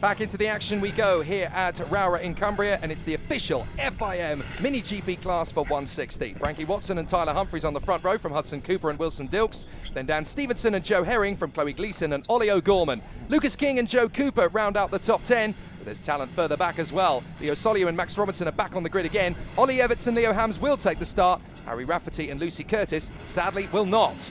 Back into the action we go here at Rowra in Cumbria, and it's the official FIM MiniGP class for 160. Frankie Watson and Tyler Humphries on the front row from Hudson Cooper and Wilson Dilks. Then Dan Stevenson and Joe Herring from Chloe Gleeson and Ollie O'Gorman. Lucas King and Joe Cooper round out the top 10. But there's talent further back as well. Leo Soliu and Max Robinson are back on the grid again. Ollie Everts and Leo Hams will take the start. Harry Rafferty and Lucy Curtis, sadly, will not.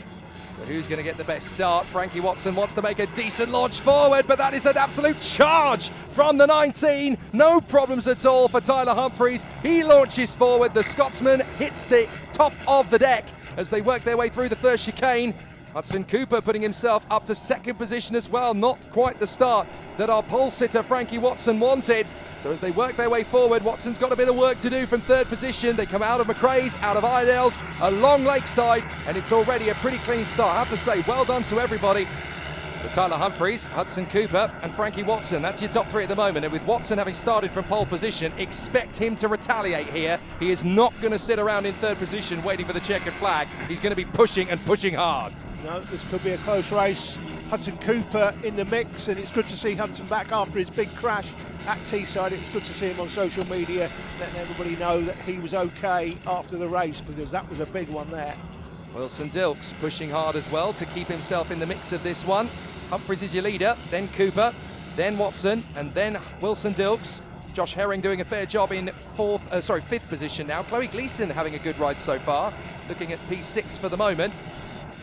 But who's going to get the best start? Frankie Watson wants to make a decent launch forward, but that is an absolute charge from the 19. No problems at all for Tyler Humphries. He launches forward. The Scotsman hits the top of the deck as they work their way through the first chicane. Hudson Cooper putting himself up to second position as well. Not quite the start that our pole sitter Frankie Watson wanted. So as they work their way forward, Watson's got a bit of work to do from third position. They come out of McRae's, out of Idell's, along Lakeside, and it's already a pretty clean start. I have to say, well done to everybody. For Tyler Humphries, Hudson Cooper and Frankie Watson, that's your top three at the moment. And with Watson having started from pole position, expect him to retaliate here. He is not going to sit around in third position waiting for the checkered flag. He's going to be pushing and pushing hard. No, this could be a close race. Hudson Cooper in the mix, and it's good to see Hudson back after his big crash at Teesside. It was good to see him on social media, letting everybody know that he was okay after the race, because that was a big one there. Wilson Dilks pushing hard as well to keep himself in the mix of this one. Humphries is your leader, then Cooper, then Watson, and then Wilson Dilks. Josh Herring doing a fair job in fifth position now. Chloe Gleeson having a good ride so far, looking at P6 for the moment.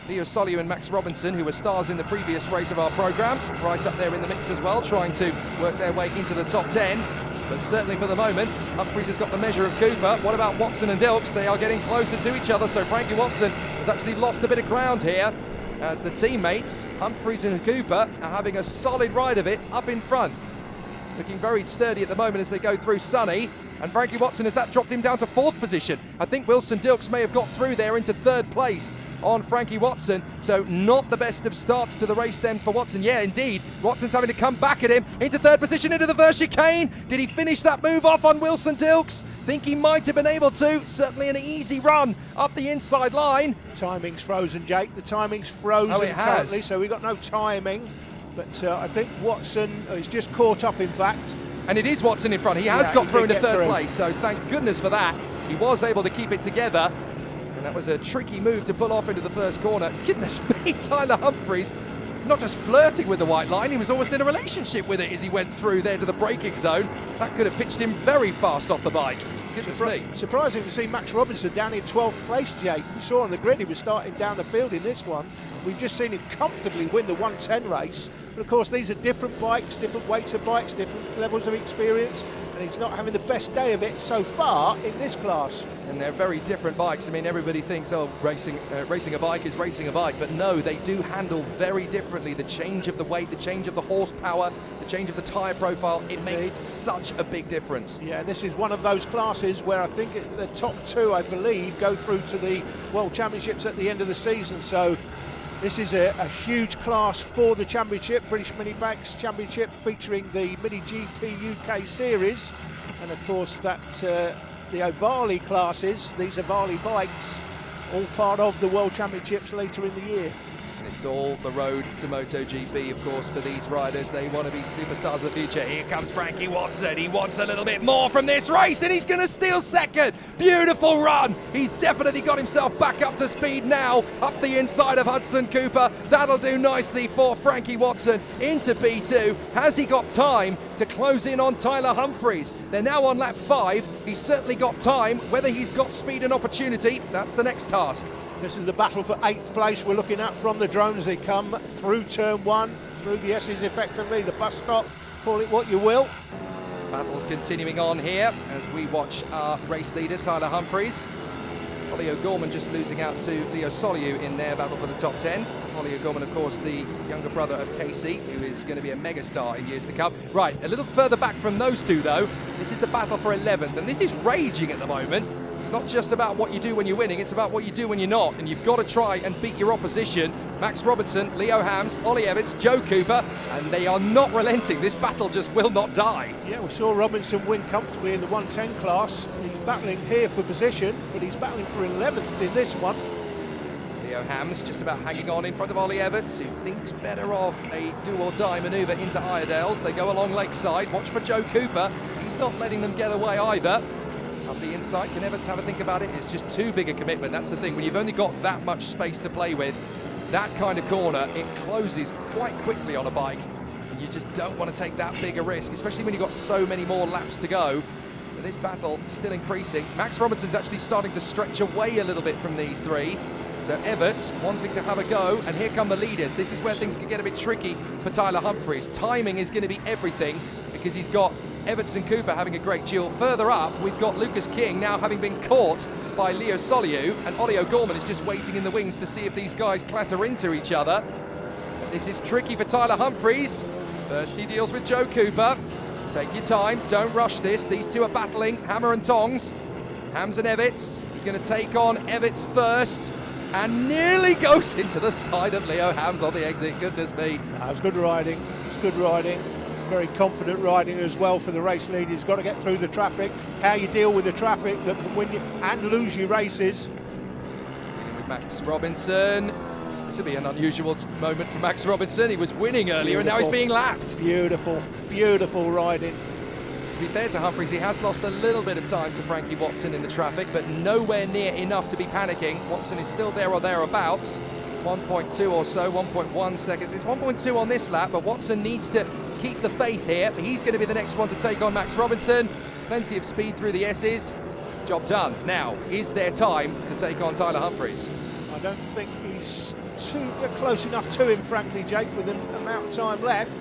Leo Soliu and Max Robinson, who were stars in the previous race of our programme, right up there in the mix as well, trying to work their way into the top 10. But certainly for the moment, Humphries has got the measure of Cooper. What about Watson and Dilks? They are getting closer to each other, so Frankie Watson has actually lost a bit of ground here, as the teammates, Humphries and Cooper, are having a solid ride of it up in front. Looking very sturdy at the moment as they go through Sunny. And Frankie Watson, has that dropped him down to fourth position? I think Wilson Dilks may have got through there into third place on Frankie Watson. So not the best of starts to the race then for Watson. Yeah, indeed. Watson's having to come back at him into third position into the first chicane. Did he finish that move off on Wilson Dilks? Think he might have been able to. Certainly an easy run up the inside line. Timing's frozen, Jake. The timing's frozen. Oh, it has. Currently, so we've got no timing. But I think Watson is just caught up, in fact. And it is Watson in front. He has got through into third place, so thank goodness for that. He was able to keep it together, and that was a tricky move to pull off into the first corner. Goodness me, Tyler Humphries, not just flirting with the white line, he was almost in a relationship with it as he went through there to the braking zone. That could have pitched him very fast off the bike. Goodness me. Surprising to see Max Robinson down in 12th place, Jake. We saw on the grid he was starting down the field in this one. We've just seen him comfortably win the 110 race. But of course, these are different bikes, different weights of bikes, different levels of experience, and he's not having the best day of it so far in this class. And they're very different bikes. I mean, everybody thinks, oh, racing a bike is racing a bike, but no, they do handle very differently. The change of the weight, the change of the horsepower, the change of the tyre profile, it makes such a big difference. Yeah, this is one of those classes where I think the top two, I believe, go through to the World Championships at the end of the season. So this is a huge class for the championship, British Minibikes Championship, featuring the MiniGP UK Series, and of course that the Ovali classes, these Ovali bikes, all part of the World Championships later in the year. And it's all the road to MotoGP, of course, for these riders. They want to be superstars of the future. Here comes Frankie Watson. He wants a little bit more from this race, and he's going to steal second. Beautiful run. He's definitely got himself back up to speed now, up the inside of Hudson Cooper. That'll do nicely for Frankie Watson into P2. Has he got time to close in on Tyler Humphries? They're now on lap 5. He's certainly got time. Whether he's got speed and opportunity, that's the next task. This is the battle for 8th place we're looking at from the drone as they come through turn 1, through the S's effectively, the bus stop, call it what you will. Battle's continuing on here as we watch our race leader, Tyler Humphries. Ollie O'Gorman just losing out to Leo Soliu in their battle for the top 10. Ollie O'Gorman, of course, the younger brother of Casey, who is going to be a megastar in years to come. Right, a little further back from those two, though. This is the battle for 11th, and this is raging at the moment. It's not just about what you do when you're winning, it's about what you do when you're not, and you've got to try and beat your opposition. Max Robinson, Leo Hams, Ollie Everts, Joe Cooper, and they are not relenting. This battle just will not die. Yeah, we saw Robinson win comfortably in the 110 class. He's battling here for position, but he's battling for 11th in this one. Leo Hams just about hanging on in front of Ollie Everts, who thinks better of a do-or-die manoeuvre into Iredales. They go along Lakeside. Watch for Joe Cooper. He's not letting them get away either. Up the inside, can Everts have a think about it? It's just too big a commitment. That's the thing. When you've only got that much space to play with, that kind of corner, it closes quite quickly on a bike. And you just don't want to take that big a risk, especially when you've got so many more laps to go. But this battle still increasing. Max Robinson's actually starting to stretch away a little bit from these three. So Everts wanting to have a go, and here come the leaders. This is where things can get a bit tricky for Tyler Humphries. Timing is going to be everything because he's got Everts and Cooper having a great duel. Further up, we've got Lucas King now having been caught by Leo Soliu, and Ollie O'Gorman is just waiting in the wings to see if these guys clatter into each other. But this is tricky for Tyler Humphries. First he deals with Joe Cooper. Take your time, don't rush this. These two are battling, hammer and tongs. Hams and Everts. He's going to take on Everts first, and nearly goes into the side of Leo Hams on the exit. Goodness me. It was good riding. It's good riding. Very confident riding as well for the race leader. He's got to get through the traffic. How you deal with the traffic that can win you and lose your races. With Max Robinson. This will be an unusual moment for Max Robinson. He was winning earlier and now he's being lapped. Beautiful, beautiful riding. To be fair to Humphries, he has lost a little bit of time to Frankie Watson in the traffic, but nowhere near enough to be panicking. Watson is still there or thereabouts. 1.2 or so, 1.1 seconds. It's 1.2 on this lap, but Watson needs to keep the faith here. He's going to be the next one to take on Max Robinson. Plenty of speed through the S's. Job done. Now, is there time to take on Tyler Humphries? I don't think he's close enough to him, frankly, Jake, with the amount of time left.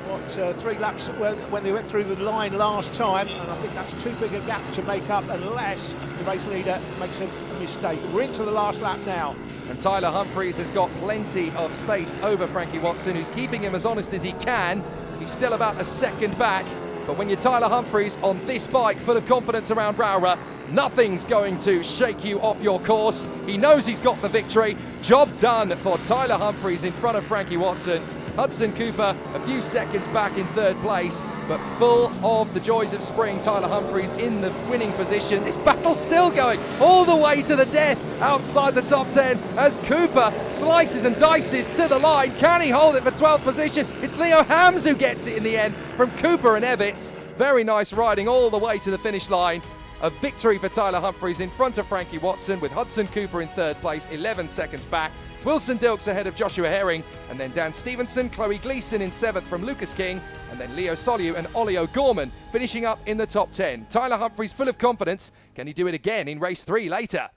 What, 3 laps when they went through the line last time, and I think that's too big a gap to make up unless the race leader makes a mistake. We're into the last lap now. And Tyler Humphries has got plenty of space over Frankie Watson, who's keeping him as honest as he can. He's still about a second back, but when you're Tyler Humphries on this bike full of confidence around Rowrah, nothing's going to shake you off your course. He knows he's got the victory. Job done for Tyler Humphries in front of Frankie Watson. Hudson Cooper a few seconds back in third place, but full of the joys of spring. Tyler Humphries in the winning position. This battle's still going all the way to the death outside the top 10 as Cooper slices and dices to the line. Can he hold it for 12th position? It's Leo Hams who gets it in the end from Cooper and Everts. Very nice riding all the way to the finish line. A victory for Tyler Humphries in front of Frankie Watson, with Hudson Cooper in third place, 11 seconds back. Wilson Dilks ahead of Joshua Herring, and then Dan Stevenson, Chloe Gleeson in 7th from Lucas King, and then Leo Soliu and Ollie O'Gorman finishing up in the top 10. Tyler Humphries full of confidence. Can he do it again in race 3 later?